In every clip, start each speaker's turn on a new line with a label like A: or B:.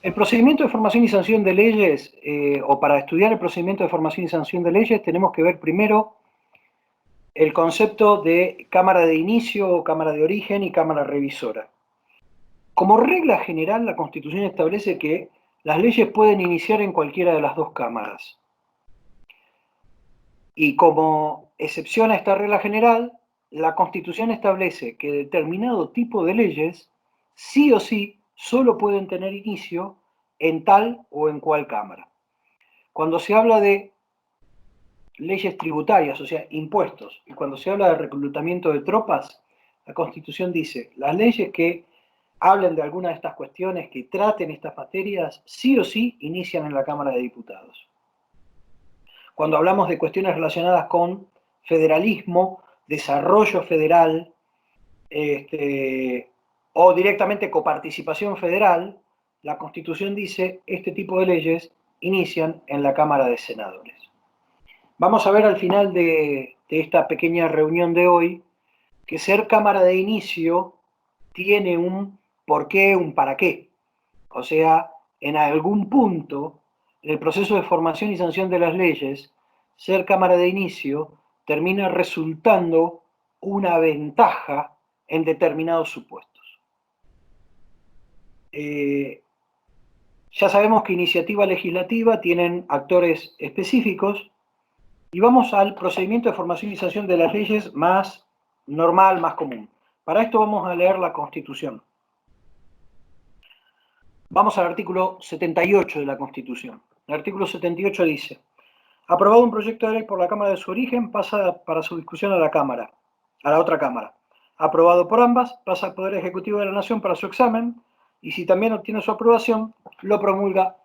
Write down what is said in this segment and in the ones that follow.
A: El procedimiento de formación y sanción de leyes, o para estudiar el procedimiento de formación y sanción de leyes, tenemos que ver primero el concepto de cámara de inicio o cámara de origen y cámara revisora. Como regla general, la Constitución establece que las leyes pueden iniciar en cualquiera de las dos cámaras. Y como excepción a esta regla general, la Constitución establece que determinado tipo de leyes, sí o sí, solo pueden tener inicio en tal o en cual cámara. Cuando se habla de leyes tributarias, o sea, impuestos, y cuando se habla de reclutamiento de tropas, la Constitución dice, las leyes que hablen de alguna de estas cuestiones, que traten estas materias, sí o sí inician en la Cámara de Diputados. Cuando hablamos de cuestiones relacionadas con federalismo, desarrollo federal, o directamente coparticipación federal, la Constitución dice este tipo de leyes inician en la Cámara de Senadores. Vamos a ver al final de esta pequeña reunión de hoy que ser Cámara de inicio tiene un porqué, un para qué. O sea, en algún punto, en el proceso de formación y sanción de las leyes, ser Cámara de inicio termina resultando una ventaja en determinados supuestos. Ya sabemos que iniciativa legislativa tienen actores específicos y vamos al procedimiento de formación y sanción de las leyes más normal, más común. Para esto vamos a leer la Constitución. Vamos al artículo 78 de la Constitución. El artículo 78 dice: aprobado un proyecto de ley por la Cámara de su origen, pasa para su discusión a la otra Cámara. Aprobado por ambas, pasa al Poder Ejecutivo de la Nación para su examen, y si también obtiene su aprobación, lo promulga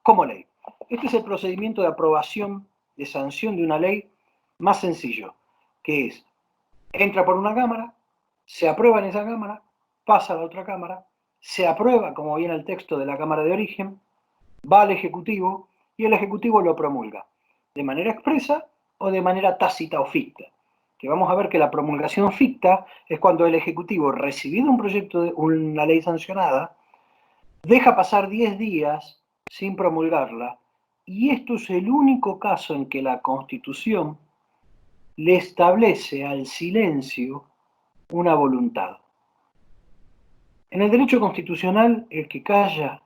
A: como ley. Este es el procedimiento de aprobación, de sanción de una ley más sencillo, que es, entra por una Cámara, se aprueba en esa Cámara, pasa a la otra Cámara, se aprueba, como viene el texto de la Cámara de origen, va al Ejecutivo y el Ejecutivo lo promulga, de manera expresa o de manera tácita o ficta. Que vamos a ver que la promulgación ficta es cuando el Ejecutivo, recibido un proyecto de una ley sancionada, deja pasar 10 días sin promulgarla, y esto es el único caso en que la Constitución le establece al silencio una voluntad. En el derecho constitucional, el que calla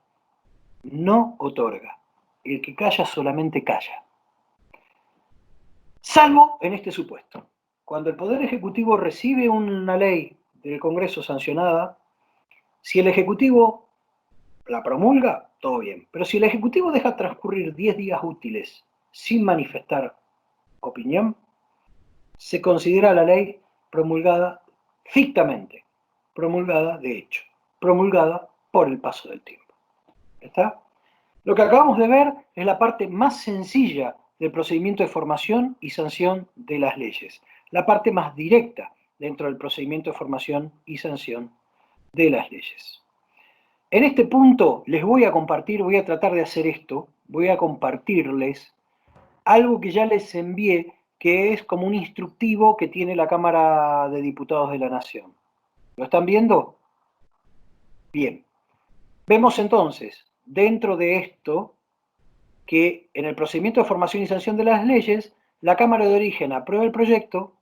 A: no otorga. El que calla solamente calla. Salvo en este supuesto. Cuando el Poder Ejecutivo recibe una ley del Congreso sancionada, si el Ejecutivo la promulga, todo bien. Pero si el Ejecutivo deja transcurrir 10 días útiles sin manifestar opinión, se considera la ley promulgada fictamente, promulgada de hecho, promulgada por el paso del tiempo. ¿Está? Lo que acabamos de ver es la parte más sencilla del procedimiento de formación y sanción de las leyes, la parte más directa dentro del procedimiento de formación y sanción de las leyes. En este punto les voy a compartir, voy a tratar de hacer esto, voy a compartirles algo que ya les envié, que es como un instructivo que tiene la Cámara de Diputados de la Nación. ¿Lo están viendo? Bien. Vemos entonces, dentro de esto, que en el procedimiento de formación y sanción de las leyes, la Cámara de Origen aprueba el proyecto,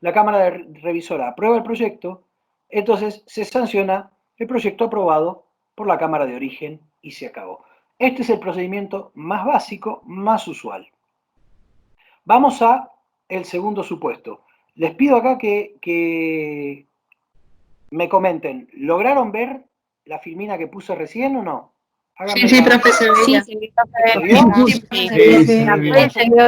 A: la Cámara de Revisora aprueba el proyecto, entonces se sanciona el proyecto aprobado por la Cámara de Origen y se acabó. Este es el procedimiento más básico, más usual. Vamos a el segundo supuesto. Les pido acá que me comenten, ¿lograron ver la filmina que puse recién o no?
B: Sí, sí, profesor.
C: Sí,
B: Sí,
A: ¿Se vio?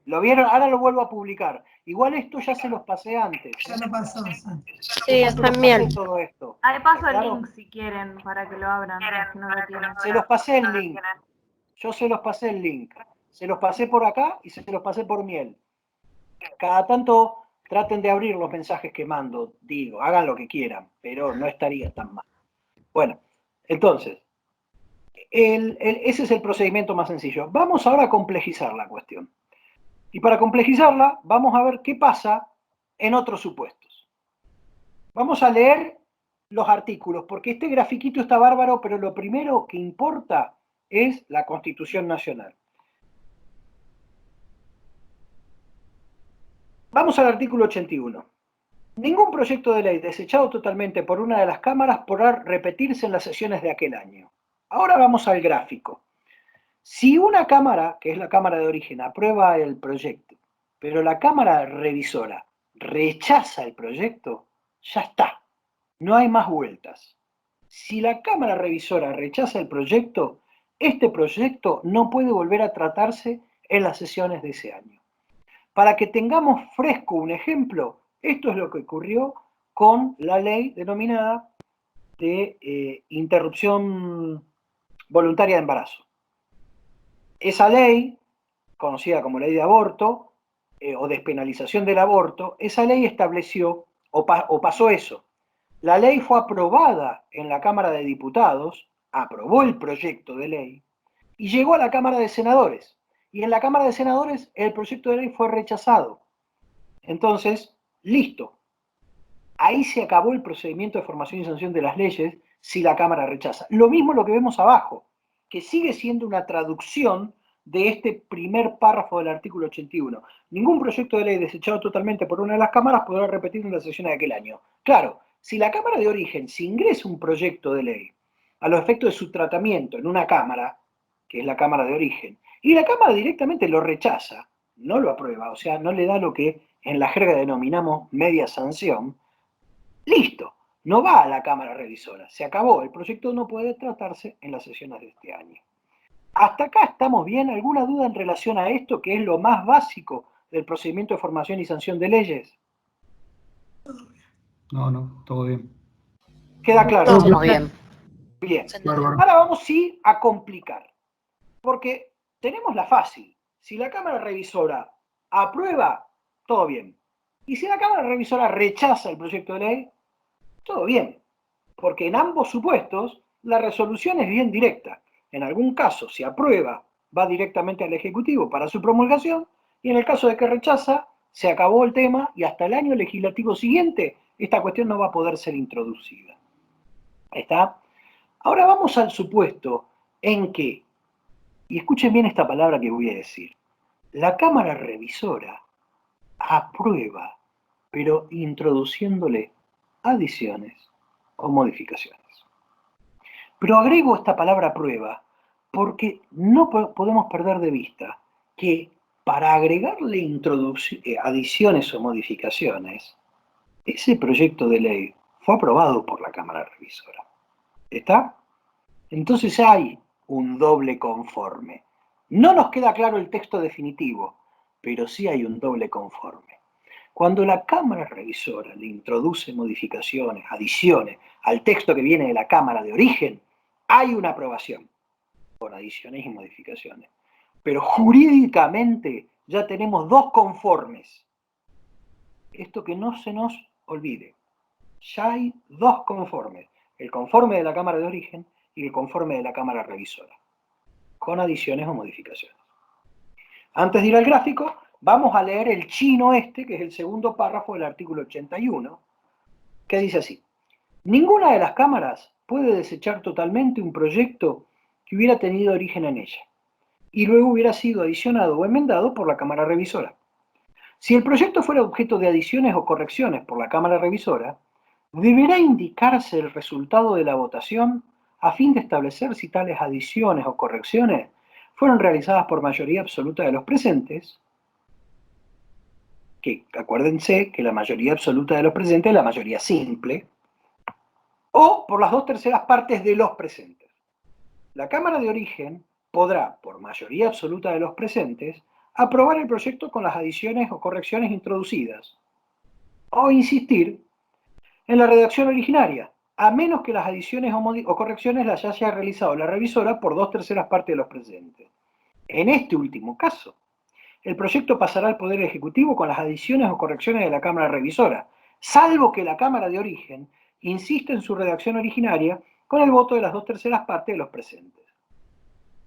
A: ¿Lo vieron? Ahora lo vuelvo a publicar. Igual esto ya se los pasé antes.
C: ya lo pasó. Sí.
B: sí, está bien.
A: Todo esto.
D: Ahí paso el
A: Claro.
D: link si quieren para que lo abran. Si no lo tienen.
A: Se los pasé el link. Yo se los pasé el link. Se los pasé por acá y se los pasé por Miel. Cada tanto traten de abrir los mensajes que mando. Digo, hagan lo que quieran, pero no estaría tan mal. Bueno, entonces, ese es el procedimiento más sencillo. Vamos ahora a complejizar la cuestión. Y para complejizarla, vamos a ver qué pasa en otros supuestos. Vamos a leer los artículos, porque este grafiquito está bárbaro, pero lo primero que importa es la Constitución Nacional. Vamos al artículo 81. Ningún proyecto de ley desechado totalmente por una de las cámaras podrá repetirse en las sesiones de aquel año. Ahora vamos al gráfico. Si una cámara, que es la cámara de origen, aprueba el proyecto, pero la cámara revisora rechaza el proyecto, ya está. No hay más vueltas. Si la cámara revisora rechaza el proyecto, este proyecto no puede volver a tratarse en las sesiones de ese año. Para que tengamos fresco un ejemplo, esto es lo que ocurrió con la ley denominada de interrupción voluntaria de embarazo. Esa ley, conocida como ley de aborto o despenalización del aborto, esa ley estableció o pasó eso. La ley fue aprobada en la Cámara de Diputados, aprobó el proyecto de ley y llegó a la Cámara de Senadores. Y en la Cámara de Senadores el proyecto de ley fue rechazado. Entonces, listo. Ahí se acabó el procedimiento de formación y sanción de las leyes si la Cámara rechaza. Lo mismo lo que vemos abajo, que sigue siendo una traducción de este primer párrafo del artículo 81. Ningún proyecto de ley desechado totalmente por una de las cámaras podrá repetir en la sesión de aquel año. Claro, si la Cámara de origen, si ingresa un proyecto de ley a los efectos de su tratamiento en una Cámara, que es la Cámara de origen, y la Cámara directamente lo rechaza, no lo aprueba, o sea, no le da lo que en la jerga denominamos media sanción, listo, no va a la Cámara Revisora, se acabó, el proyecto no puede tratarse en las sesiones de este año. ¿Hasta acá estamos bien? ¿Alguna duda en relación a esto, que es lo más básico del procedimiento de formación y sanción de leyes?
C: No, todo bien.
A: ¿Queda claro?
B: Todo bien.
A: Bien.
C: Bárbaro.
A: Ahora vamos sí a complicar, porque tenemos la fácil. Si la Cámara Revisora aprueba, todo bien. Y si la Cámara Revisora rechaza el proyecto de ley, todo bien. Porque en ambos supuestos, la resolución es bien directa. En algún caso, si aprueba, va directamente al Ejecutivo para su promulgación, y en el caso de que rechaza, se acabó el tema y hasta el año legislativo siguiente esta cuestión no va a poder ser introducida. ¿Está? Ahora vamos al supuesto en que, y escuchen bien esta palabra que voy a decir, la Cámara Revisora aprueba, pero introduciéndole adiciones o modificaciones. Pero agrego esta palabra prueba porque no podemos perder de vista que para agregarle adiciones o modificaciones, ese proyecto de ley fue aprobado por la Cámara Revisora. ¿Está? Entonces hay un doble conforme. No nos queda claro el texto definitivo, pero sí hay un doble conforme. Cuando la Cámara Revisora le introduce modificaciones, adiciones al texto que viene de la Cámara de origen, hay una aprobación por adiciones y modificaciones. Pero jurídicamente ya tenemos dos conformes. Esto que no se nos olvide. Ya hay dos conformes. El conforme de la Cámara de origen y el conforme de la Cámara Revisora, con adiciones o modificaciones. Antes de ir al gráfico, vamos a leer el chino este, que es el segundo párrafo del artículo 81, que dice así: ninguna de las cámaras puede desechar totalmente un proyecto que hubiera tenido origen en ella, y luego hubiera sido adicionado o enmendado por la Cámara Revisora. Si el proyecto fuera objeto de adiciones o correcciones por la Cámara Revisora, deberá indicarse el resultado de la votación a fin de establecer si tales adiciones o correcciones fueron realizadas por mayoría absoluta de los presentes, que acuérdense que la mayoría absoluta de los presentes es la mayoría simple, o por las 2/3 partes de los presentes. La Cámara de origen podrá, por mayoría absoluta de los presentes, aprobar el proyecto con las adiciones o correcciones introducidas, o insistir en la redacción originaria, a menos que las adiciones o correcciones las haya realizado la revisora por 2/3 partes de los presentes. En este último caso, el proyecto pasará al Poder Ejecutivo con las adiciones o correcciones de la Cámara Revisora, salvo que la Cámara de origen insista en su redacción originaria con el voto de las 2/3 partes de los presentes.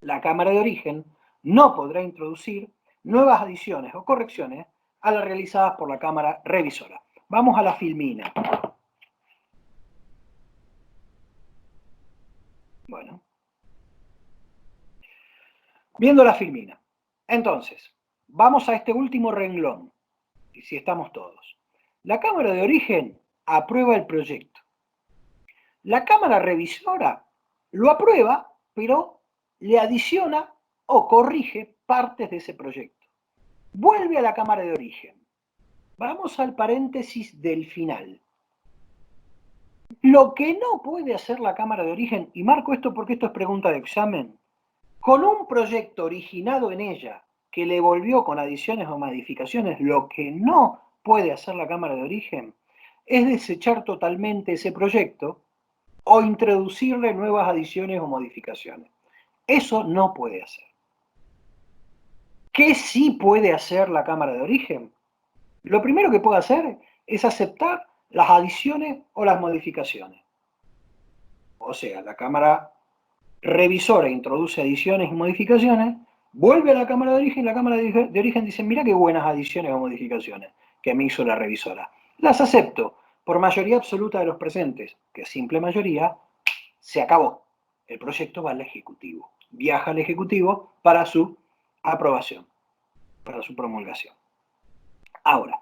A: La Cámara de origen no podrá introducir nuevas adiciones o correcciones a las realizadas por la Cámara Revisora. Vamos a la filmina. Bueno. Viendo la filmina. Entonces, vamos a este último renglón. Y si estamos todos. La cámara de origen aprueba el proyecto. La cámara revisora lo aprueba, pero le adiciona o corrige partes de ese proyecto. Vuelve a la cámara de origen. Vamos al paréntesis del final. Lo que no puede hacer la cámara de origen, y marco esto porque esto es pregunta de examen, con un proyecto originado en ella que le volvió con adiciones o modificaciones, lo que no puede hacer la cámara de origen es desechar totalmente ese proyecto o introducirle nuevas adiciones o modificaciones. Eso no puede hacer. ¿Qué sí puede hacer la cámara de origen? Lo primero que puede hacer es aceptar las adiciones o las modificaciones. O sea, la cámara revisora introduce adiciones y modificaciones, vuelve a la cámara de origen y la cámara de origen dice, mira qué buenas adiciones o modificaciones que me hizo la revisora. Las acepto por mayoría absoluta de los presentes, que es simple mayoría, se acabó. El proyecto va al Ejecutivo. Viaja al Ejecutivo para su aprobación, para su promulgación. Ahora,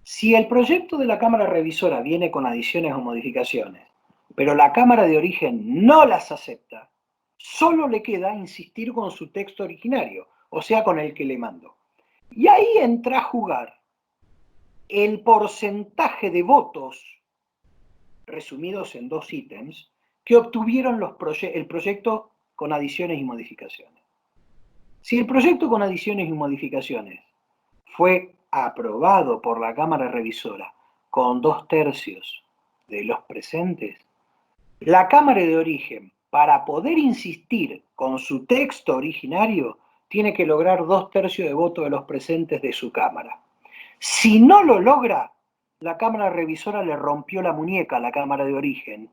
A: si el proyecto de la cámara revisora viene con adiciones o modificaciones, pero la cámara de origen no las acepta, solo le queda insistir con su texto originario, o sea, con el que le mandó. Y ahí entra a jugar el porcentaje de votos, resumidos en 2 ítems, que obtuvieron el proyecto con adiciones y modificaciones. Si el proyecto con adiciones y modificaciones fue aprobado por la Cámara Revisora con 2/3 de los presentes, la Cámara de origen, para poder insistir con su texto originario, tiene que lograr 2/3 de voto de los presentes de su Cámara. Si no lo logra, la Cámara Revisora le rompió la muñeca a la Cámara de origen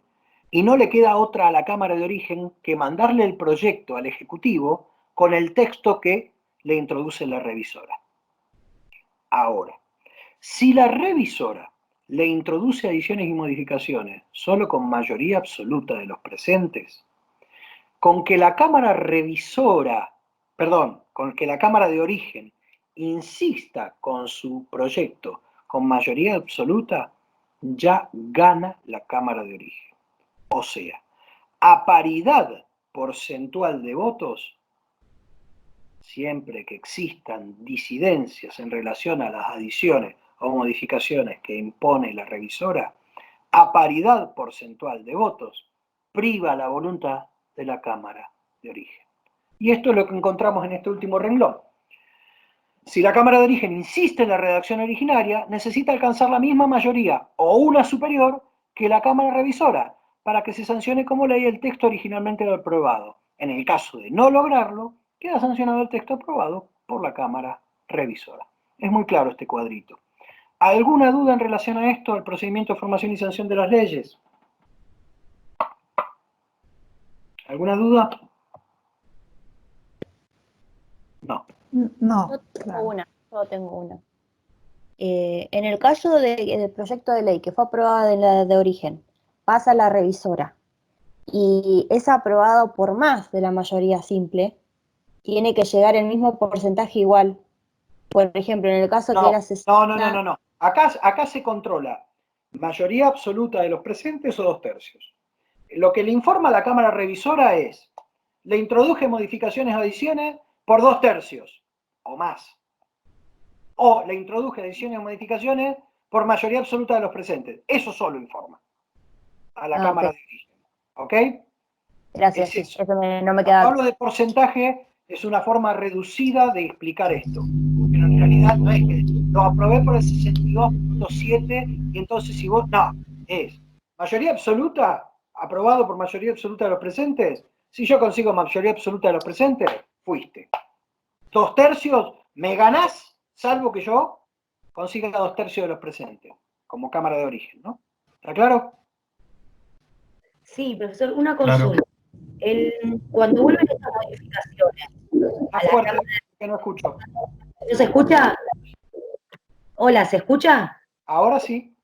A: y no le queda otra a la Cámara de origen que mandarle el proyecto al Ejecutivo con el texto que le introduce la revisora. Ahora, si la revisora le introduce adiciones y modificaciones solo con mayoría absoluta de los presentes, con que la Cámara revisora, con que la Cámara de origen insista con su proyecto con mayoría absoluta, ya gana la Cámara de origen. O sea, a paridad porcentual de votos, siempre que existan disidencias en relación a las adiciones o modificaciones que impone la revisora, a paridad porcentual de votos, priva la voluntad de la Cámara de origen. Y esto es lo que encontramos en este último renglón. Si la Cámara de origen insiste en la redacción originaria, necesita alcanzar la misma mayoría o una superior que la Cámara revisora para que se sancione como ley el texto originalmente aprobado. En el caso de no lograrlo, queda sancionado el texto aprobado por la Cámara revisora. Es muy claro este cuadrito. ¿Alguna duda en relación a esto, al procedimiento de formación y sanción de las leyes? ¿Alguna duda? No.
C: No,
B: Yo tengo
C: claro.
B: Yo tengo una. En el caso del proyecto de ley que fue aprobado de la de origen, pasa a la revisora y es aprobado por más de la mayoría simple, tiene que llegar el mismo porcentaje igual. Por ejemplo, en el caso que era 60...
A: No. Acá se controla mayoría absoluta de los presentes o 2/3. Lo que le informa a la Cámara Revisora es, le introduje modificaciones o adiciones por 2/3 o más. O le introduje adiciones o modificaciones por mayoría absoluta de los presentes. Eso solo informa a la Cámara de origen. ¿Ok?
B: Gracias,
A: Es eso.
B: eso no me
A: Cuando
B: queda...
A: hablo de porcentaje, es una forma reducida de explicar esto. Pero en realidad no es que lo aprobé por el 62.7 y entonces si vos... No, es mayoría absoluta, aprobado por mayoría absoluta de los presentes. Si yo consigo mayoría absoluta de los presentes, fuiste. 2/3, me ganás, salvo que yo consiga 2/3 de los presentes, como Cámara de origen, ¿no? ¿Está claro?
E: Sí, profesor, una consulta. Cuando vuelven estas modificaciones
A: Más
E: a la
A: fuerte,
E: Cámara,
A: que no escucho.
E: ¿no se escucha? Hola, ¿se escucha?
A: Ahora sí.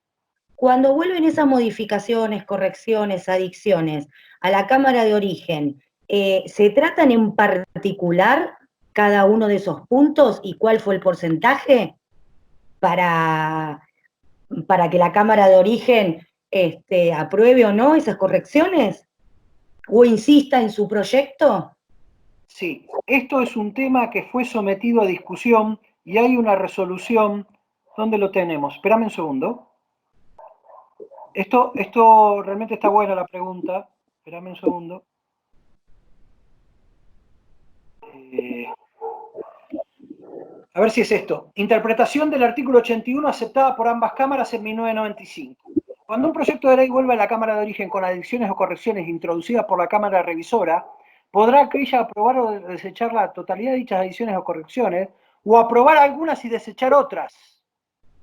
E: cuando vuelven esas modificaciones, correcciones, adicciones a la cámara de origen, ¿se tratan en particular cada uno de esos puntos y cuál fue el porcentaje para que la cámara de origen apruebe o no esas correcciones? ¿O insista en su proyecto?
A: Sí, esto es un tema que fue sometido a discusión y hay una resolución. ¿Dónde lo tenemos? Espérame un segundo. Esto realmente está buena la pregunta. Espérame un segundo. A ver si es esto. Interpretación del artículo 81 aceptada por ambas cámaras en 1995. Cuando un proyecto de ley vuelve a la Cámara de Origen con adiciones o correcciones introducidas por la Cámara Revisora, podrá aquella aprobar o desechar la totalidad de dichas adiciones o correcciones, o aprobar algunas y desechar otras,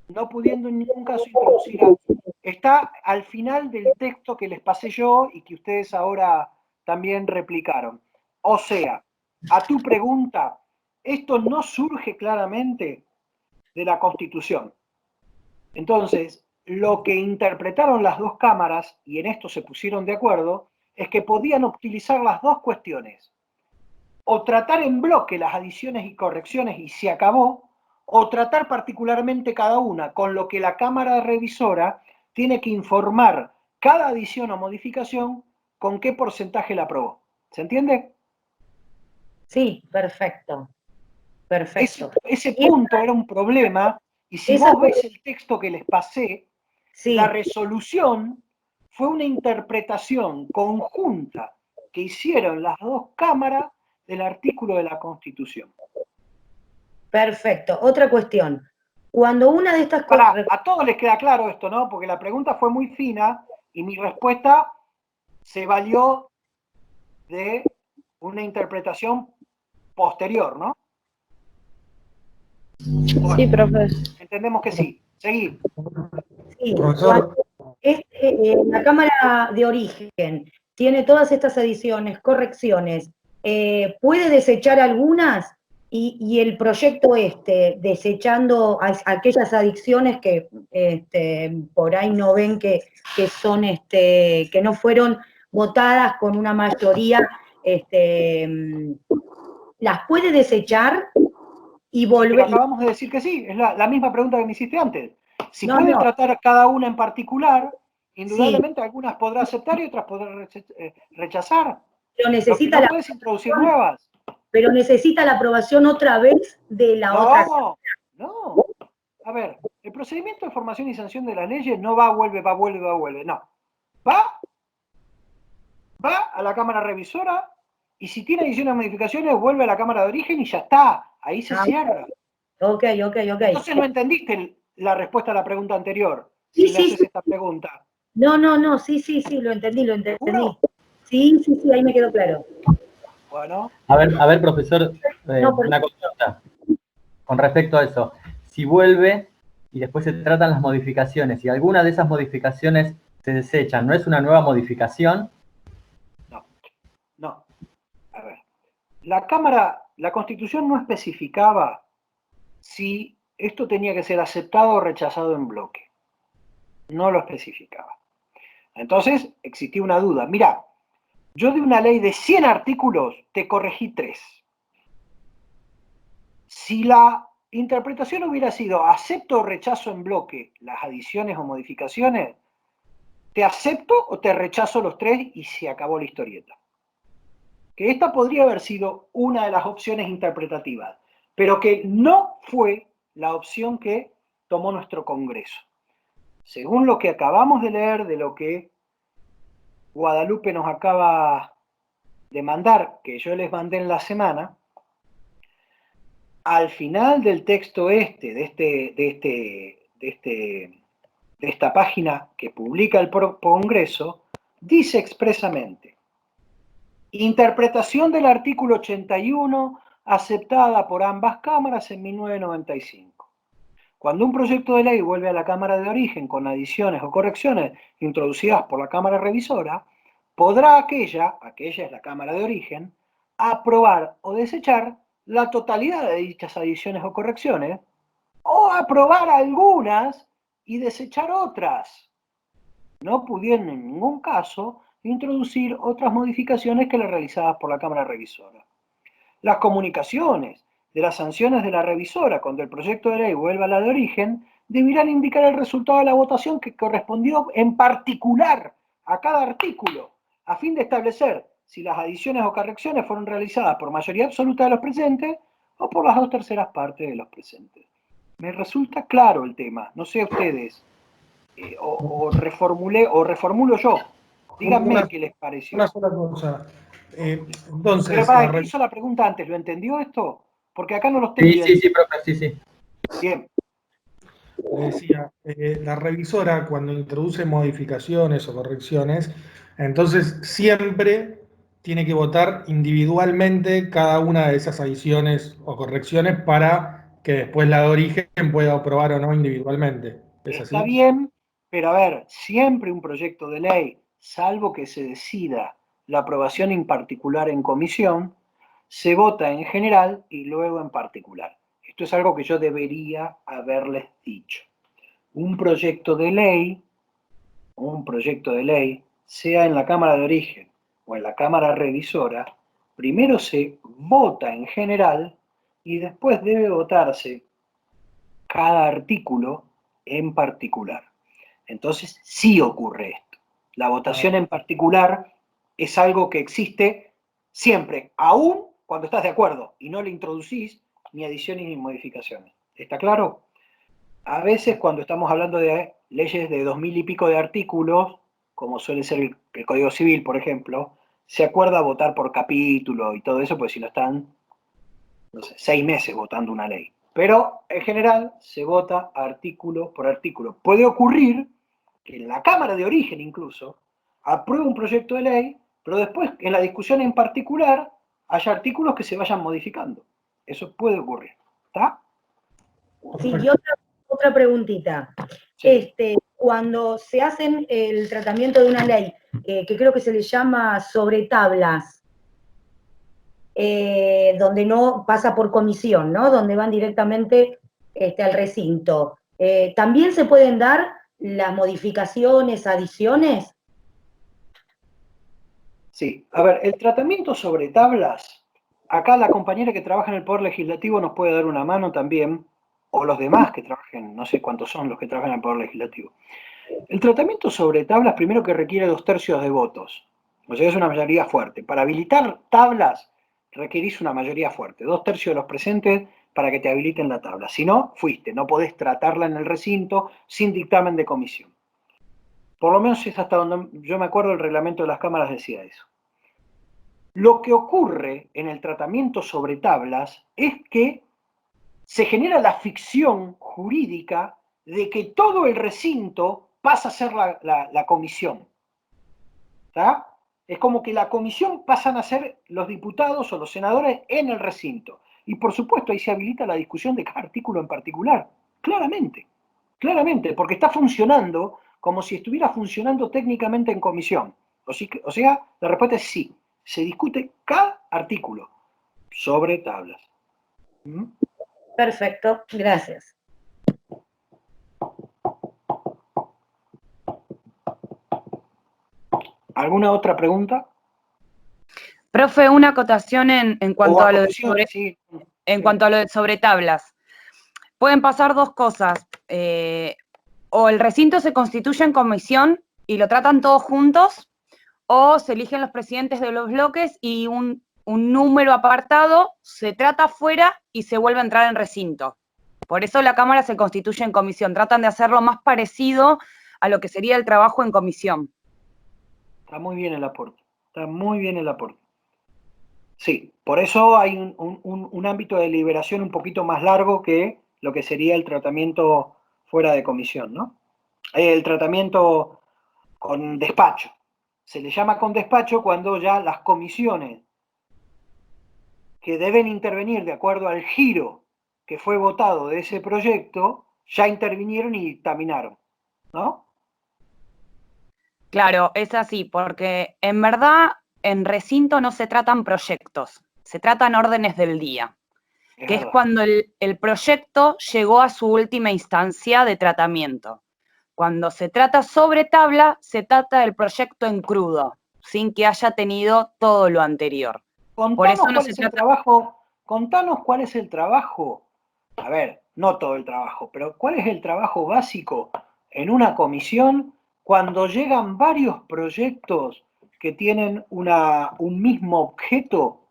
A: no pudiendo en ningún caso introducir algo. Está al final del texto que les pasé yo y que ustedes ahora también replicaron. O sea, a tu pregunta, esto no surge claramente de la Constitución. Entonces, lo que interpretaron las dos cámaras, y en esto se pusieron de acuerdo, es que podían utilizar las dos cuestiones. O tratar en bloque las adiciones y correcciones y se acabó, o tratar particularmente cada una, con lo que la Cámara Revisora tiene que informar cada adición o modificación con qué porcentaje la aprobó. ¿Se entiende?
E: Sí, perfecto. Perfecto.
A: Ese punto era un problema, y si vos ves el texto que les pasé, sí, la resolución fue una interpretación conjunta que hicieron las dos cámaras del artículo de la Constitución.
E: Perfecto. Otra cuestión. Cuando una de estas cosas...
A: A todos les queda claro esto, ¿no? Porque la pregunta fue muy fina y mi respuesta se valió de una interpretación posterior, ¿no? Bueno,
B: sí, profe.
A: Entendemos que sí. Seguí.
E: Sí, la cámara de origen tiene todas estas adiciones, correcciones, puede desechar algunas y el proyecto desechando aquellas adicciones que por ahí no ven que son que no fueron votadas con una mayoría, las puede desechar y volver.
A: Pero acabamos de decir que sí, es la misma pregunta que me hiciste antes. Si puede tratar cada una en particular, indudablemente sí, algunas podrá aceptar y otras podrá rechazar.
E: Pero necesita
A: no puedes introducir nuevas.
E: Pero necesita la aprobación otra vez de la otra.
A: No. A ver, el procedimiento de formación y sanción de las leyes no va, vuelve, no. Va a la Cámara Revisora y si tiene adiciones o modificaciones vuelve a la Cámara de Origen y ya está. Ahí se cierra.
E: Ok.
A: Entonces no entendiste la respuesta a la pregunta anterior.
E: Sí,
A: si me haces esta pregunta.
E: No, sí, lo entendí.
A: ¿Seguro?
E: Sí, ahí me quedó claro.
A: Bueno.
C: A ver, profesor, una consulta con respecto a eso. Si vuelve y después se tratan las modificaciones y alguna de esas modificaciones se desechan, ¿no es una nueva modificación?
A: No. A ver, la Constitución no especificaba si esto tenía que ser aceptado o rechazado en bloque. No lo especificaba. Entonces, existía una duda. Mira, yo de una ley de 100 artículos te corregí 3. Si la interpretación hubiera sido acepto o rechazo en bloque las adiciones o modificaciones, te acepto o te rechazo los 3 y se acabó la historieta. Que esta podría haber sido una de las opciones interpretativas, pero que no fue la opción que tomó nuestro Congreso. Según lo que acabamos de leer, de lo que Guadalupe nos acaba de mandar, que yo les mandé en la semana, al final del texto de esta página que publica el Congreso, dice expresamente: interpretación del artículo 81 aceptada por ambas cámaras en 1995. Cuando un proyecto de ley vuelve a la Cámara de Origen con adiciones o correcciones introducidas por la Cámara Revisora, podrá aquella es la Cámara de Origen, aprobar o desechar la totalidad de dichas adiciones o correcciones, o aprobar algunas y desechar otras. no pudiendo en ningún caso introducir otras modificaciones que las realizadas por la Cámara Revisora. Las comunicaciones de las sanciones de la revisora cuando el proyecto de ley vuelva a la de origen deberán indicar el resultado de la votación que correspondió en particular a cada artículo, a fin de establecer si las adiciones o correcciones fueron realizadas por mayoría absoluta de los presentes o por las 2/3 partes de los presentes. Me resulta claro el tema, no sé ustedes, o reformulo yo. Díganme qué les pareció.
F: Una sola cosa. Entonces,
A: pero para el que hizo la pregunta antes, ¿lo entendió esto? Porque acá no lo estoy viendo.
C: Sí, profe, sí.
A: Bien.
F: Decía, la revisora cuando introduce modificaciones o correcciones, entonces siempre tiene que votar individualmente cada una de esas adiciones o correcciones para que después la de origen pueda aprobar o no individualmente. ¿Es así?
A: Está bien, pero a ver, siempre un proyecto de ley, salvo que se decida la aprobación en particular en comisión, se vota en general y luego en particular. Esto es algo que yo debería haberles dicho. Un proyecto de ley, sea en la Cámara de Origen o en la Cámara Revisora, primero se vota en general y después debe votarse cada artículo en particular. Entonces sí ocurre esto. La votación en particular es algo que existe siempre, aún cuando estás de acuerdo y no le introducís ni adiciones ni modificaciones. ¿Está claro? A veces cuando estamos hablando de leyes de 2000 y pico de artículos, como suele ser el Código Civil, por ejemplo, se acuerda votar por capítulo y todo eso, pues si no están, no sé, 6 meses votando una ley. Pero en general se vota artículo por artículo. Puede ocurrir que en la Cámara de Origen incluso apruebe un proyecto de ley, pero después en la discusión en particular haya artículos que se vayan modificando. Eso puede ocurrir. ¿Está?
E: Sí, y otra preguntita. Sí. Cuando se hacen el tratamiento de una ley, que creo que se le llama sobre tablas, donde no pasa por comisión, ¿no? Donde van directamente al recinto. ¿También se pueden dar las modificaciones, adiciones?
A: Sí, a ver, el tratamiento sobre tablas, acá la compañera que trabaja en el Poder Legislativo nos puede dar una mano también, o los demás que trabajen, no sé cuántos son los que trabajan en el Poder Legislativo. El tratamiento sobre tablas primero que requiere 2/3 de votos, o sea, es una mayoría fuerte. Para habilitar tablas requerís una mayoría fuerte, 2/3 de los presentes para que te habiliten la tabla. Si no, fuiste, no podés tratarla en el recinto sin dictamen de comisión. Por lo menos es hasta donde yo me acuerdo el reglamento de las cámaras decía eso. Lo que ocurre en el tratamiento sobre tablas es que se genera la ficción jurídica de que todo el recinto pasa a ser la comisión. ¿Está? Es como que la comisión pasan a ser los diputados o los senadores en el recinto. Y por supuesto ahí se habilita la discusión de cada artículo en particular. Claramente, porque está funcionando como si estuviera funcionando técnicamente en comisión. O sea, la respuesta es sí. Se discute cada artículo sobre tablas. ¿Mm?
E: Perfecto, gracias.
A: ¿Alguna otra pregunta?
G: Profe, una acotación en cuanto a lo de sobre,
A: sí.
G: En cuanto a lo de sobre tablas. Pueden pasar dos cosas. O el recinto se constituye en comisión y lo tratan todos juntos, o se eligen los presidentes de los bloques y un número apartado se trata afuera y se vuelve a entrar en recinto. Por eso la Cámara se constituye en comisión. Tratan de hacerlo más parecido a lo que sería el trabajo en comisión.
A: Está muy bien el aporte. Sí, por eso hay un ámbito de deliberación un poquito más largo que lo que sería el tratamiento fuera de comisión, ¿no? El tratamiento con despacho. Se le llama con despacho cuando ya las comisiones que deben intervenir de acuerdo al giro que fue votado de ese proyecto, ya intervinieron y dictaminaron, ¿no?
G: Claro, es así, porque en verdad en recinto no se tratan proyectos, se tratan órdenes del día, que es cuando el proyecto llegó a su última instancia de tratamiento. Cuando se trata sobre tabla, se trata del proyecto en crudo, sin que haya tenido todo lo anterior. Por eso no se trata...
A: Contanos cuál es el trabajo, a ver, no todo el trabajo, pero cuál es el trabajo básico en una comisión cuando llegan varios proyectos que tienen un mismo objeto.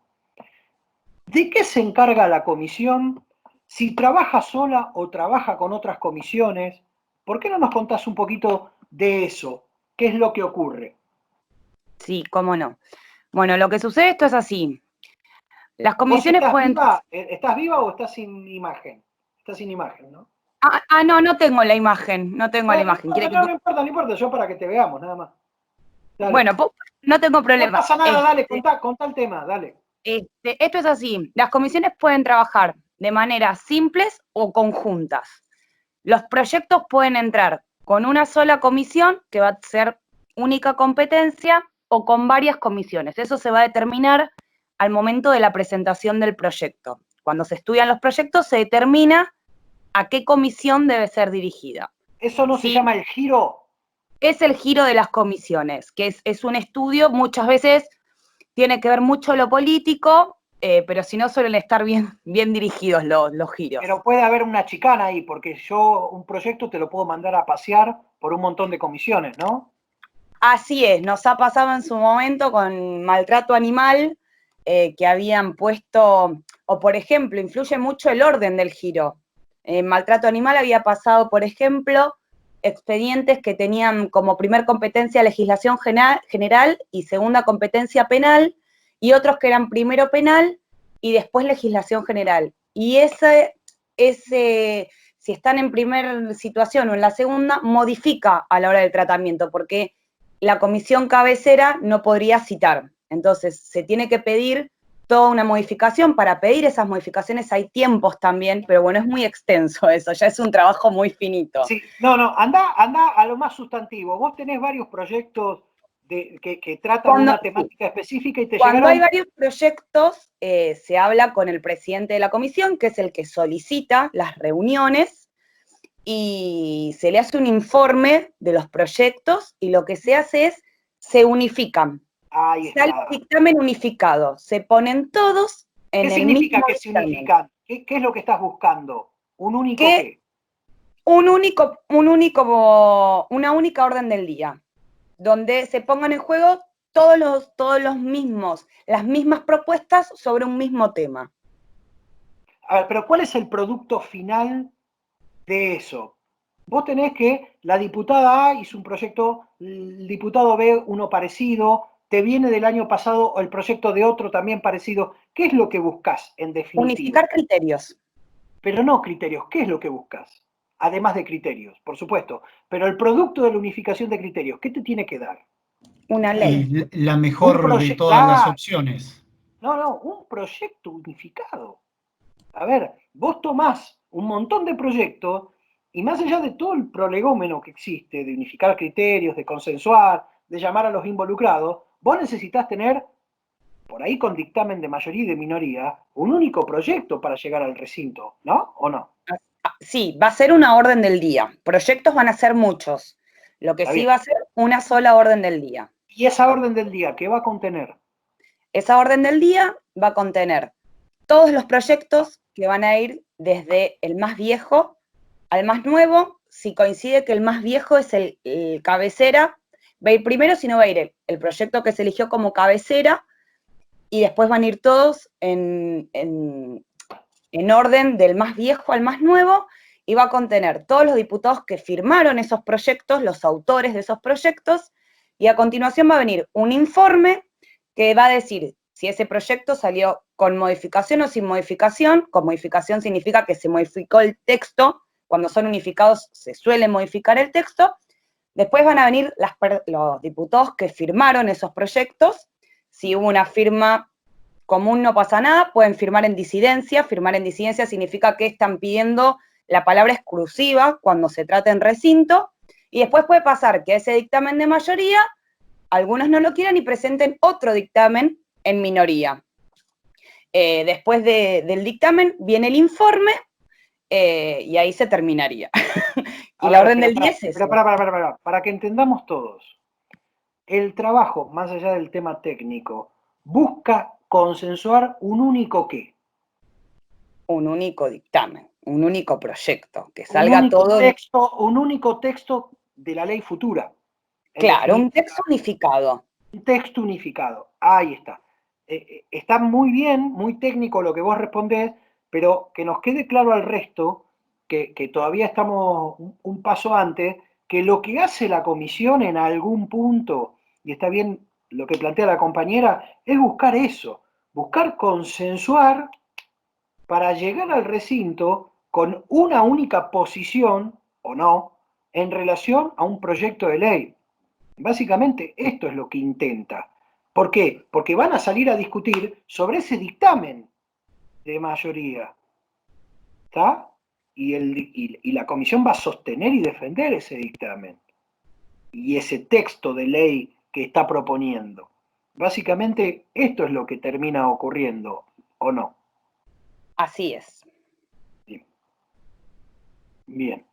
A: ¿De qué se encarga la comisión? Si trabaja sola o trabaja con otras comisiones. ¿Por qué no nos contás un poquito de eso? ¿Qué es lo que ocurre?
G: Sí, cómo no. Bueno, lo que sucede esto es así. Las comisiones pueden...
A: ¿Estás viva o estás sin imagen? Estás sin imagen, ¿no?
G: No tengo la imagen, no tengo la imagen.
A: No importa, yo para que te veamos, nada más. Dale.
G: Bueno, no tengo problema.
A: No pasa nada, dale, contá el tema, dale.
G: Esto es así, las comisiones pueden trabajar de manera simples o conjuntas. Los proyectos pueden entrar con una sola comisión, que va a ser única competencia, o con varias comisiones. Eso se va a determinar al momento de la presentación del proyecto. Cuando se estudian los proyectos, se determina a qué comisión debe ser dirigida.
A: ¿Eso no se llama el giro?
G: Es el giro de las comisiones, que es un estudio, muchas veces tiene que ver mucho lo político, pero si no suelen estar bien dirigidos los giros.
A: Pero puede haber una chicana ahí, porque yo un proyecto te lo puedo mandar a pasear por un montón de comisiones, ¿no?
G: Así es, nos ha pasado en su momento con maltrato animal, que habían puesto, o por ejemplo, influye mucho el orden del giro. Maltrato animal había pasado, por ejemplo, expedientes que tenían como primer competencia legislación general y segunda competencia penal, y otros que eran primero penal y después legislación general. Y si están en primera situación o en la segunda, modifica a la hora del tratamiento, porque la comisión cabecera no podría citar. Entonces, se tiene que pedir toda una modificación. Para pedir esas modificaciones hay tiempos también, pero bueno, es muy extenso eso, ya es un trabajo muy finito.
A: Sí, anda a lo más sustantivo. Vos tenés varios proyectos que tratan una temática específica y te llegaron...
G: Cuando hay varios proyectos, se habla con el presidente de la comisión, que es el que solicita las reuniones, y se le hace un informe de los proyectos, y lo que se hace es, se unifican. Sale un dictamen unificado, se ponen todos en el mismo dictamen.
A: ¿Qué significa que se unifican? ¿Qué es lo que estás buscando? ¿Un único qué?
G: Una única orden del día, donde se pongan en juego todos los mismos, las mismas propuestas sobre un mismo tema.
A: A ver, pero ¿cuál es el producto final de eso? Vos tenés que la diputada A hizo un proyecto, el diputado B uno parecido, te viene del año pasado el proyecto de otro también parecido. ¿Qué es lo que buscas en definitiva?
G: Unificar criterios.
A: Pero no criterios, ¿qué es lo que buscas? Además de criterios, por supuesto. Pero el producto de la unificación de criterios, ¿qué te tiene que dar?
G: Una ley.
H: La mejor de todas las opciones.
A: No, un proyecto unificado. A ver, vos tomás un montón de proyectos y más allá de todo el prolegómeno que existe, de unificar criterios, de consensuar, de llamar a los involucrados, vos necesitas tener, por ahí con dictamen de mayoría y de minoría, un único proyecto para llegar al recinto, ¿no? ¿O no?
G: Sí, va a ser una orden del día. Proyectos van a ser muchos. Lo que sí va a ser una sola orden del día.
A: ¿Y esa orden del día qué va a contener?
G: Esa orden del día va a contener todos los proyectos que van a ir desde el más viejo al más nuevo. Si coincide que el más viejo es el cabecera, va a ir primero, si no va a ir el proyecto que se eligió como cabecera, y después van a ir todos en orden del más viejo al más nuevo, y va a contener todos los diputados que firmaron esos proyectos, los autores de esos proyectos, y a continuación va a venir un informe que va a decir si ese proyecto salió con modificación o sin modificación. Con modificación significa que se modificó el texto. Cuando son unificados se suele modificar el texto. Después van a venir los diputados que firmaron esos proyectos. Si hubo una firma común no pasa nada, pueden firmar en disidencia. Firmar en disidencia significa que están pidiendo la palabra exclusiva cuando se trata en recinto. Y después puede pasar que ese dictamen de mayoría, algunos no lo quieran y presenten otro dictamen en minoría. Después del dictamen viene el informe, y ahí se terminaría. Y la orden del 10 es...
A: Para que entendamos todos. El trabajo, más allá del tema técnico, busca consensuar un único qué.
G: Un único dictamen, un único proyecto, que salga todo...
A: Un único texto de la ley futura.
G: Claro, un texto unificado.
A: Un texto unificado, ahí está. Está muy bien, muy técnico lo que vos respondés, pero que nos quede claro al resto, que todavía estamos un paso antes, que lo que hace la comisión en algún punto, y está bien lo que plantea la compañera, es buscar eso, buscar consensuar para llegar al recinto con una única posición, o no, en relación a un proyecto de ley. Básicamente esto es lo que intenta. ¿Por qué? Porque van a salir a discutir sobre ese dictamen de mayoría. ¿Está? Y la comisión va a sostener y defender ese dictamen. Y ese texto de ley que está proponiendo. Básicamente esto es lo que termina ocurriendo, ¿o no?
G: Así es.
A: Bien.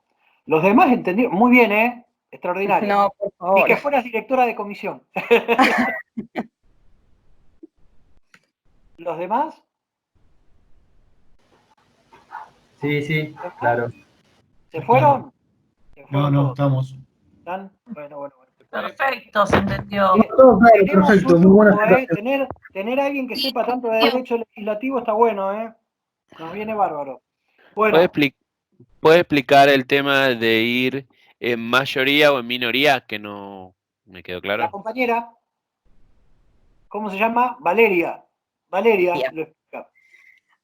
A: Los demás entendieron. Muy bien, ¿eh? Extraordinario.
G: No, por favor.
A: Ni que fueras directora de comisión. ¿Los demás?
C: Sí, claro.
A: ¿Se fueron?
H: No, estamos.
A: ¿Están? Bueno.
D: Perfecto, se entendió.
F: Perfecto, muy buena explicación.
A: Tener a alguien que sepa tanto de derecho legislativo está bueno, ¿eh? Nos viene bárbaro. Bueno.
I: ¿Puede explicar el tema de ir en mayoría o en minoría? Que no me quedó claro.
A: La compañera, ¿cómo se llama? Valeria. Valeria lo explica.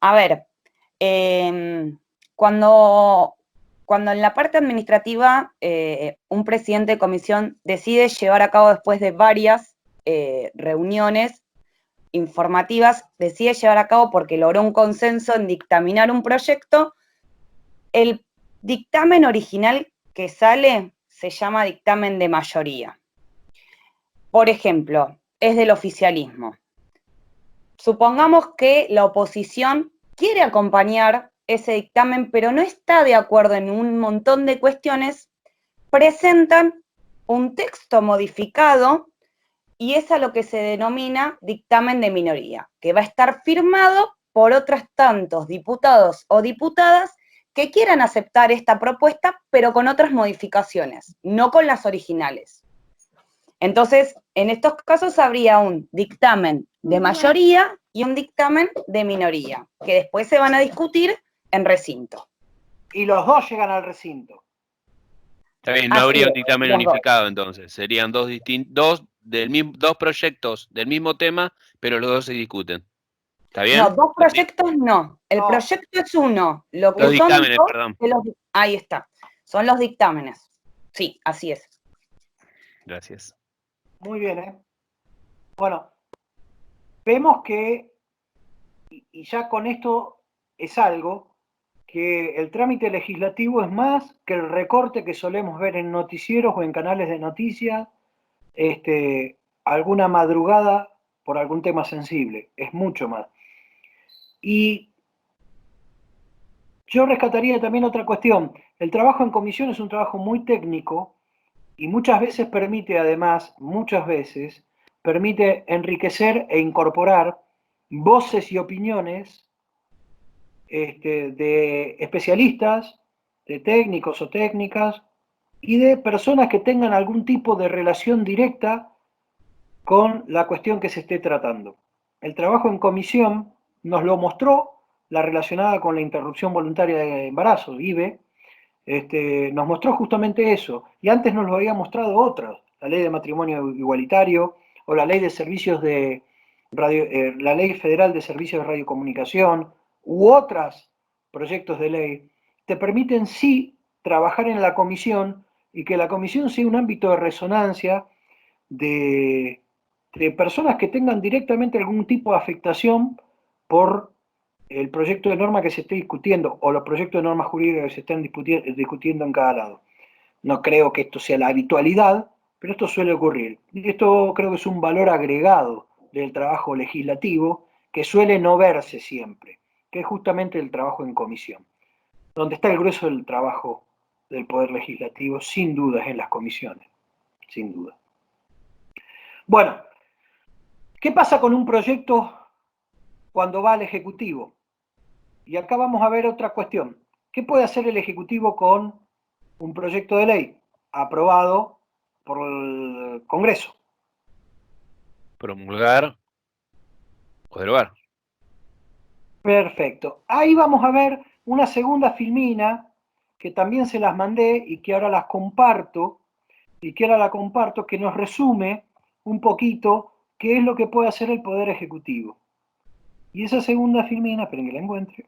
G: A ver, cuando en la parte administrativa un presidente de comisión decide llevar a cabo, después de varias reuniones informativas, decide llevar a cabo porque logró un consenso en dictaminar un proyecto, el dictamen original que sale se llama dictamen de mayoría. Por ejemplo, es del oficialismo. Supongamos que la oposición quiere acompañar ese dictamen, pero no está de acuerdo en un montón de cuestiones, presentan un texto modificado y es a lo que se denomina dictamen de minoría, que va a estar firmado por otros tantos diputados o diputadas que quieran aceptar esta propuesta, pero con otras modificaciones, no con las originales. Entonces, en estos casos habría un dictamen de mayoría y un dictamen de minoría, que después se van a discutir en recinto.
A: Y los dos llegan al recinto.
I: Está bien, no habría un dictamen unificado entonces. Serían dos proyectos del mismo tema, pero los dos se discuten. ¿Está bien?
G: No, dos proyectos no. El proyecto es uno. Lo que
I: los
G: son
I: dictámenes,
G: dos,
I: perdón.
G: ahí está. Son los dictámenes. Sí, así es.
I: Gracias.
A: Muy bien, ¿eh? Bueno, vemos que, y ya con esto es algo, que el trámite legislativo es más que el recorte que solemos ver en noticieros o en canales de noticias, alguna madrugada por algún tema sensible, es mucho más. Y yo rescataría también otra cuestión. El trabajo en comisión es un trabajo muy técnico y muchas veces permite, además, permite enriquecer e incorporar voces y opiniones de especialistas, de técnicos o técnicas y de personas que tengan algún tipo de relación directa con la cuestión que se esté tratando. El trabajo en comisión nos lo mostró la relacionada con la interrupción voluntaria de embarazo, IVE, nos mostró justamente eso, y antes nos lo había mostrado otras, la ley de matrimonio igualitario, o la ley de servicios de radio, la ley federal de servicios de radiocomunicación, u otros proyectos de ley, te permiten sí trabajar en la comisión, y que la comisión sea un ámbito de resonancia de personas que tengan directamente algún tipo de afectación por el proyecto de norma que se esté discutiendo o los proyectos de normas jurídicas que se estén discutiendo en cada lado. No creo que esto sea la habitualidad, pero esto suele ocurrir. Y esto creo que es un valor agregado del trabajo legislativo que suele no verse siempre, que es justamente el trabajo en comisión, donde está el grueso del trabajo del Poder Legislativo, sin dudas, en las comisiones, sin duda. Bueno, ¿qué pasa con un proyecto cuando va al Ejecutivo? Y acá vamos a ver otra cuestión. ¿Qué puede hacer el Ejecutivo con un proyecto de ley aprobado por el Congreso?
I: Promulgar o derogar.
A: Perfecto. Ahí vamos a ver una segunda filmina que también se las mandé y que ahora las comparto, que nos resume un poquito qué es lo que puede hacer el Poder Ejecutivo. Y esa segunda filmina, esperen que la encuentre,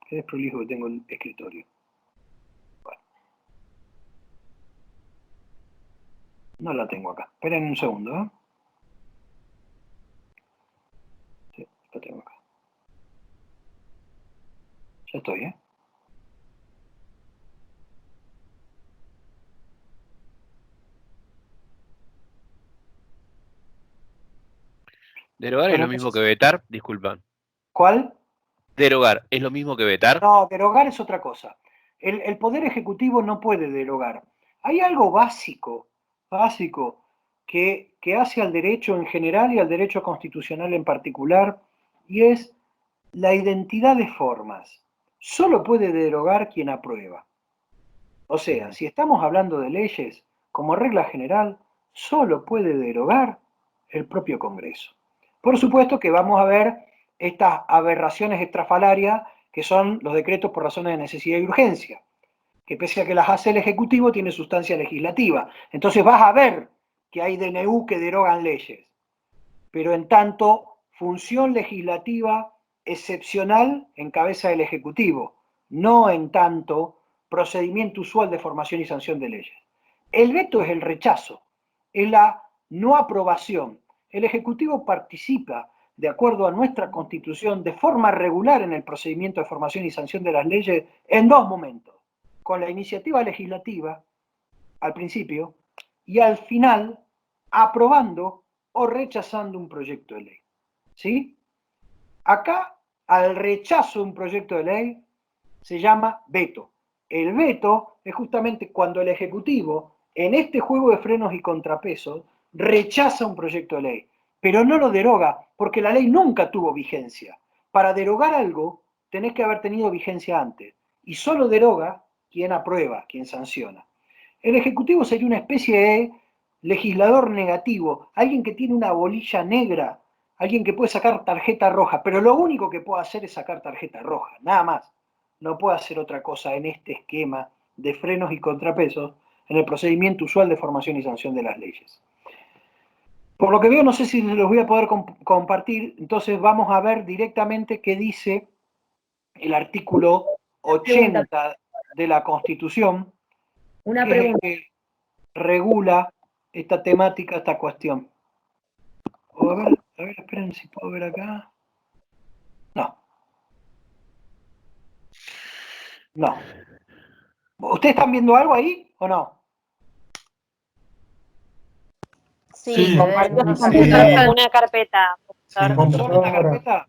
A: que desprolijo que tengo el escritorio. Bueno. No la tengo acá. Esperen un segundo, ¿eh? Sí, la tengo acá. Ya estoy, ¿eh?
I: Derogar es
A: Bueno,
I: lo mismo que
A: entonces,
I: vetar, disculpa.
A: ¿cuál?
I: Derogar es lo mismo que vetar.
A: No, derogar es otra cosa. El Poder Ejecutivo no puede derogar. Hay algo básico que hace al derecho en general y al derecho constitucional en particular, y es la identidad de formas. Solo puede derogar quien aprueba. O sea, si estamos hablando de leyes, como regla general, solo puede derogar el propio Congreso. Por supuesto que vamos a ver estas aberraciones estrafalarias que son los decretos por razones de necesidad y urgencia, que pese a que las hace el Ejecutivo, tiene sustancia legislativa. Entonces vas a ver que hay DNU que derogan leyes, pero en tanto, función legislativa excepcional en cabeza del Ejecutivo, no en tanto procedimiento usual de formación y sanción de leyes. El veto es el rechazo, es la no aprobación. El Ejecutivo participa, de acuerdo a nuestra Constitución, de forma regular en el procedimiento de formación y sanción de las leyes en dos momentos, con la iniciativa legislativa, al principio, y al final, aprobando o rechazando un proyecto de ley. ¿Sí? Acá, al rechazo de un proyecto de ley, se llama veto. El veto es justamente cuando el Ejecutivo, en este juego de frenos y contrapesos, rechaza un proyecto de ley, pero no lo deroga, porque la ley nunca tuvo vigencia. Para derogar algo, tenés que haber tenido vigencia antes, y solo deroga quien aprueba, quien sanciona. El Ejecutivo sería una especie de legislador negativo, alguien que tiene una bolilla negra, alguien que puede sacar tarjeta roja, pero lo único que puede hacer es sacar tarjeta roja, nada más. No puede hacer otra cosa en este esquema de frenos y contrapesos en el procedimiento usual de formación y sanción de las leyes. Por lo que veo, no sé si los voy a poder compartir, entonces vamos a ver directamente qué dice el artículo 80 de la Constitución,
E: Una
A: que es el
E: pregunta.
A: que regula esta temática, esta cuestión. A ver, esperen si puedo ver acá. No. No. ¿Ustedes están viendo algo ahí o no?
B: Sí,
J: Una carpeta.
F: Sí,
A: ¿Solo una carpeta?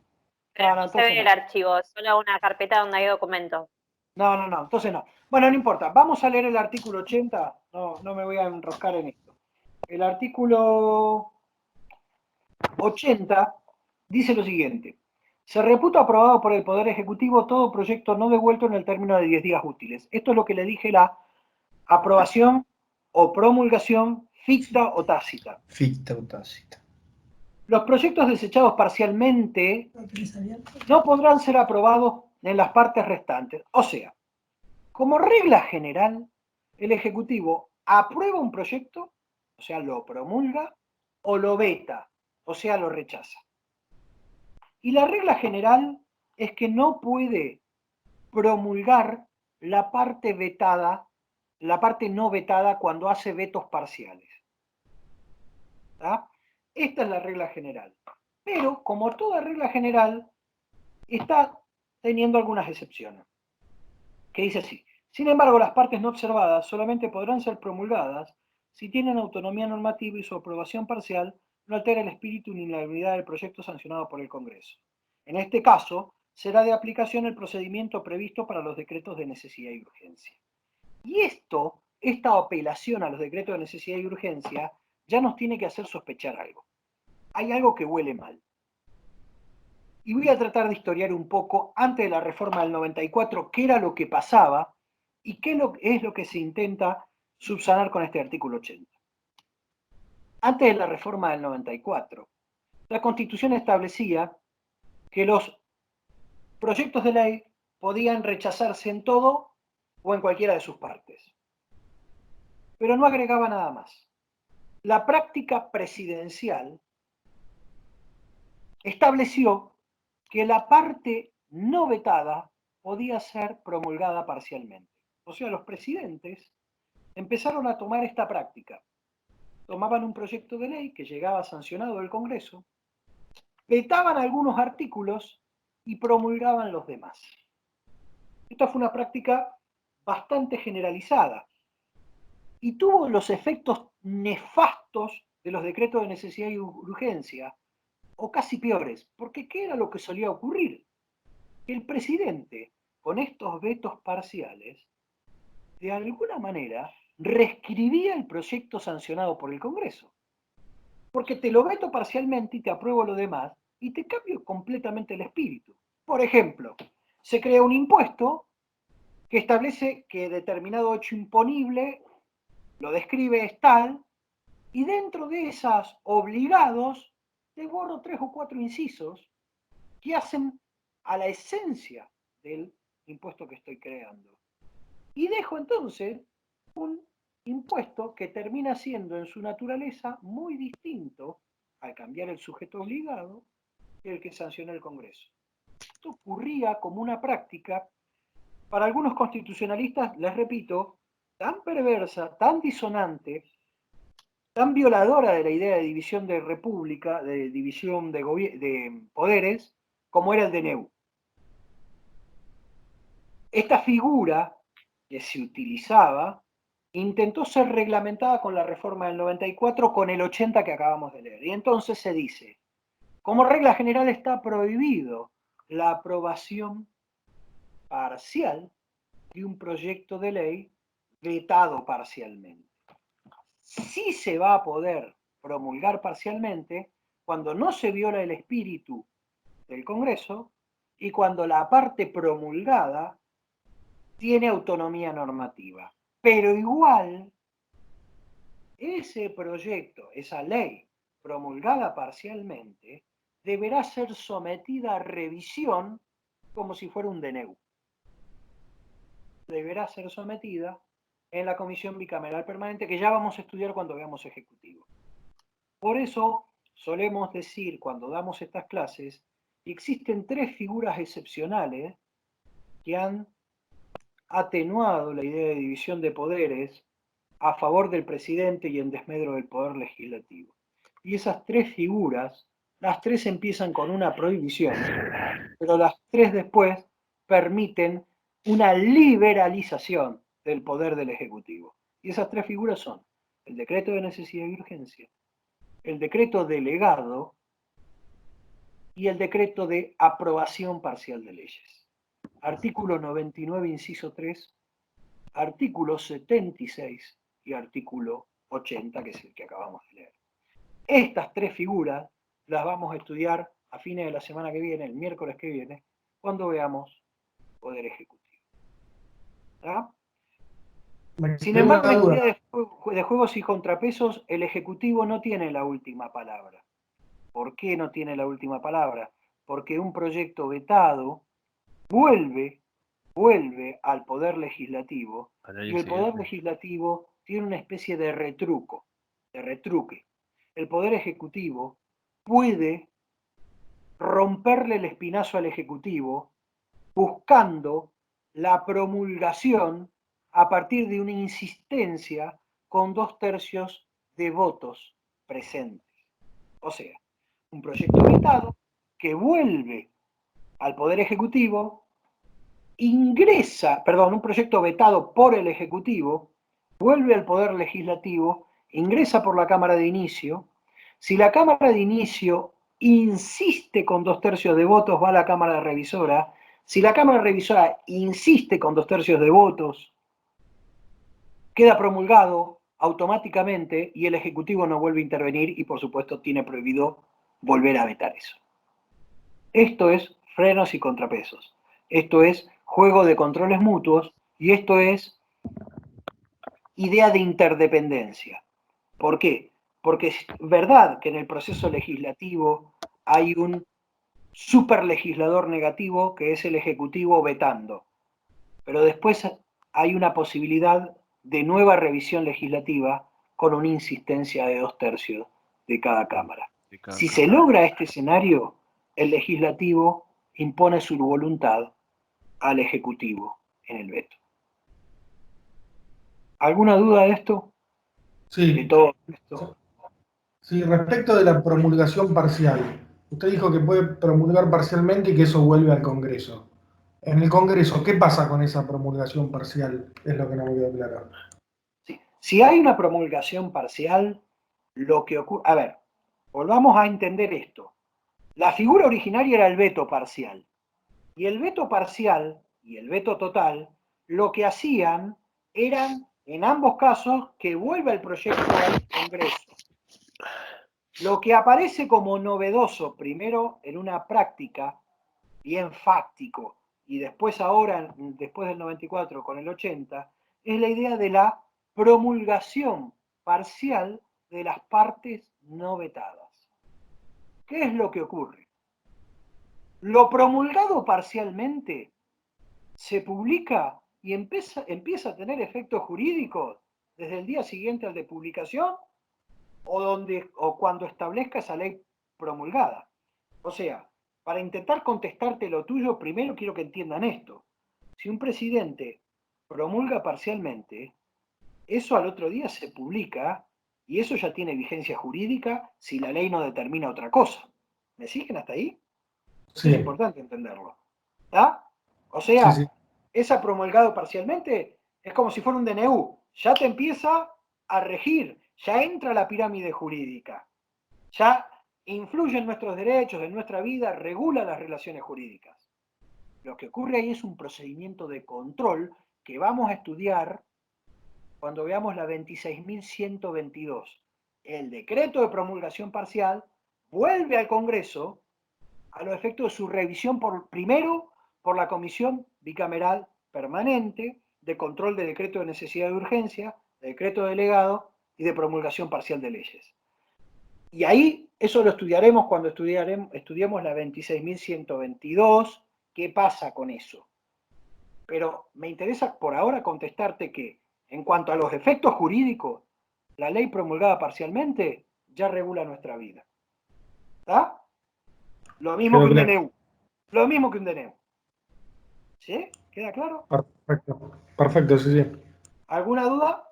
J: Pero
A: No,
J: no se ve el archivo, es solo una carpeta donde hay documentos.
A: No, entonces no. Bueno, no importa. Vamos a leer el artículo 80. No me voy a enroscar en esto. El artículo 80 dice lo siguiente. Se reputa aprobado por el Poder Ejecutivo todo proyecto no devuelto en el término de 10 días útiles. Esto es lo que le dije, la aprobación o promulgación ficta o tácita.
H: Ficta o tácita.
A: Los proyectos desechados parcialmente no podrán ser aprobados en las partes restantes. O sea, como regla general, el Ejecutivo aprueba un proyecto, o sea, lo promulga, o lo veta, o sea, lo rechaza. Y la regla general es que no puede promulgar la parte vetada, la parte no vetada cuando hace vetos parciales. ¿Tá? Esta es la regla general. Pero, como toda regla general, está teniendo algunas excepciones. Que dice así. Sin embargo, las partes no observadas solamente podrán ser promulgadas si tienen autonomía normativa y su aprobación parcial no altera el espíritu ni la unidad del proyecto sancionado por el Congreso. En este caso, será de aplicación el procedimiento previsto para los decretos de necesidad y urgencia. Y esta apelación a los decretos de necesidad y urgencia, ya nos tiene que hacer sospechar algo. Hay algo que huele mal. Y voy a tratar de historiar un poco, antes de la reforma del 94, qué era lo que pasaba y qué es lo que se intenta subsanar con este artículo 80. Antes de la reforma del 94, la Constitución establecía que los proyectos de ley podían rechazarse en todo o en cualquiera de sus partes. Pero no agregaba nada más. La práctica presidencial estableció que la parte no vetada podía ser promulgada parcialmente. O sea, los presidentes empezaron a tomar esta práctica. Tomaban un proyecto de ley que llegaba sancionado del Congreso, vetaban algunos artículos y promulgaban los demás. Esta fue una práctica bastante generalizada y tuvo los efectos nefastos de los decretos de necesidad y urgencia, o casi peores, porque ¿qué era lo que solía ocurrir? El presidente, con estos vetos parciales, de alguna manera reescribía el proyecto sancionado por el Congreso. Porque te lo veto parcialmente y te apruebo lo demás y te cambio completamente el espíritu. Por ejemplo, se crea un impuesto que establece que determinado hecho imponible lo describe es tal, y dentro de esas obligados te borro 3 o 4 incisos que hacen a la esencia del impuesto que estoy creando. Y dejo entonces un impuesto que termina siendo en su naturaleza muy distinto al cambiar el sujeto obligado que el que sancionó el Congreso. Esto ocurría como una práctica, para algunos constitucionalistas, les repito, tan perversa, tan disonante, tan violadora de la idea de división de república, de división de poderes, como era el DNU. Esta figura que se utilizaba intentó ser reglamentada con la reforma del 94, con el 80 que acabamos de leer. Y entonces se dice, como regla general está prohibido la aprobación parcial de un proyecto de ley vetado parcialmente. Sí se va a poder promulgar parcialmente cuando no se viola el espíritu del Congreso y cuando la parte promulgada tiene autonomía normativa. Pero igual, ese proyecto, esa ley promulgada parcialmente, deberá ser sometida a revisión como si fuera un DNU. Deberá ser sometida en la Comisión Bicameral Permanente, que ya vamos a estudiar cuando veamos Ejecutivo. Por eso solemos decir, cuando damos estas clases, que existen 3 figuras excepcionales que han atenuado la idea de división de poderes a favor del presidente y en desmedro del poder legislativo. Y esas 3 figuras, las 3 empiezan con una prohibición, pero las 3 después permiten una liberalización del poder del Ejecutivo. Y esas 3 figuras son el decreto de necesidad y urgencia, el decreto delegado y el decreto de aprobación parcial de leyes. Artículo 99, inciso 3, artículo 76 y artículo 80, que es el que acabamos de leer. Estas 3 figuras las vamos a estudiar a fines de la semana que viene, el miércoles que viene, cuando veamos Poder Ejecutivo. ¿Ah? Sin embargo, en teoría de juegos y contrapesos, el Ejecutivo no tiene la última palabra. ¿Por qué no tiene la última palabra? Porque un proyecto vetado vuelve al Poder Legislativo y el Poder Legislativo tiene una especie de retruque. El Poder Ejecutivo puede romperle el espinazo al Ejecutivo buscando la promulgación a partir de una insistencia con 2/3 de votos presentes. O sea, un proyecto vetado que vuelve al Poder Ejecutivo, un proyecto vetado por el Ejecutivo, vuelve al Poder Legislativo, ingresa por la Cámara de Inicio. Si la Cámara de Inicio insiste con 2/3 de votos, va a la Cámara Revisora. Si la Cámara Revisora insiste con 2/3 de votos, queda promulgado automáticamente y el Ejecutivo no vuelve a intervenir y por supuesto tiene prohibido volver a vetar eso. Esto es frenos y contrapesos. Esto es juego de controles mutuos y esto es idea de interdependencia. ¿Por qué? Porque es verdad que en el proceso legislativo hay un superlegislador negativo que es el Ejecutivo vetando, pero después hay una posibilidad de nueva revisión legislativa con una insistencia de 2/3 de cada Cámara. Si se logra este escenario, el Legislativo impone su voluntad al Ejecutivo en el veto. ¿Alguna duda de esto?
F: Sí.
A: De todo esto.
F: Sí, respecto de la promulgación parcial, usted dijo que puede promulgar parcialmente y que eso vuelve al Congreso. En el Congreso, ¿qué pasa con esa promulgación parcial? Es lo que no me quedó claro.
A: Sí. Si hay una promulgación parcial, lo que ocurre... A ver, volvamos a entender esto. La figura originaria era el veto parcial. Y el veto parcial y el veto total, lo que hacían eran, en ambos casos, que vuelva el proyecto al Congreso. Lo que aparece como novedoso, primero en una práctica bien fáctico, y después ahora, después del 94 con el 80, es la idea de la promulgación parcial de las partes no vetadas. ¿Qué es lo que ocurre? Lo promulgado parcialmente se publica y empieza a tener efectos jurídicos desde el día siguiente al de publicación o cuando establezca esa ley promulgada. O sea, para intentar contestarte lo tuyo, primero quiero que entiendan esto. Si un presidente promulga parcialmente, eso al otro día se publica y eso ya tiene vigencia jurídica si la ley no determina otra cosa. ¿Me siguen hasta ahí?
F: Sí.
A: Es importante entenderlo. ¿Está? O sea,
F: Sí, sí.
A: esa promulgado parcialmente es como si fuera un DNU. Ya te empieza a regir, ya entra la pirámide jurídica, ya influye en nuestros derechos, en nuestra vida, regula las relaciones jurídicas. Lo que ocurre ahí es un procedimiento de control que vamos a estudiar cuando veamos la 26.122. El decreto de promulgación parcial vuelve al Congreso a los efectos de su revisión primero por la Comisión Bicameral Permanente de Control de Decreto de Necesidad de Urgencia, de Decreto Delegado y de Promulgación Parcial de Leyes. Y ahí eso lo estudiaremos cuando estudiemos la 26.122, qué pasa con eso. Pero me interesa por ahora contestarte que en cuanto a los efectos jurídicos, la ley promulgada parcialmente ya regula nuestra vida. ¿Está? Lo mismo que un DNU. Lo mismo que un DNU. ¿Sí? ¿Queda claro?
F: Perfecto. Perfecto, sí, sí.
A: ¿Alguna duda?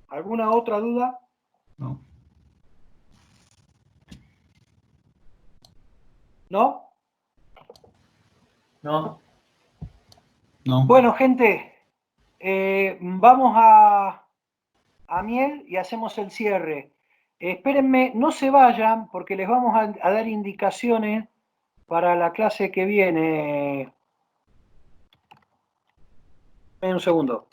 A: ¿Alguna otra duda?
H: No.
A: ¿No?
C: No.
H: No.
A: Bueno, gente, vamos a miel y hacemos el cierre. Espérenme, no se vayan porque les vamos a dar indicaciones para la clase que viene. Un segundo.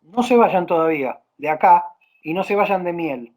A: No se vayan todavía de acá y no se vayan de miel.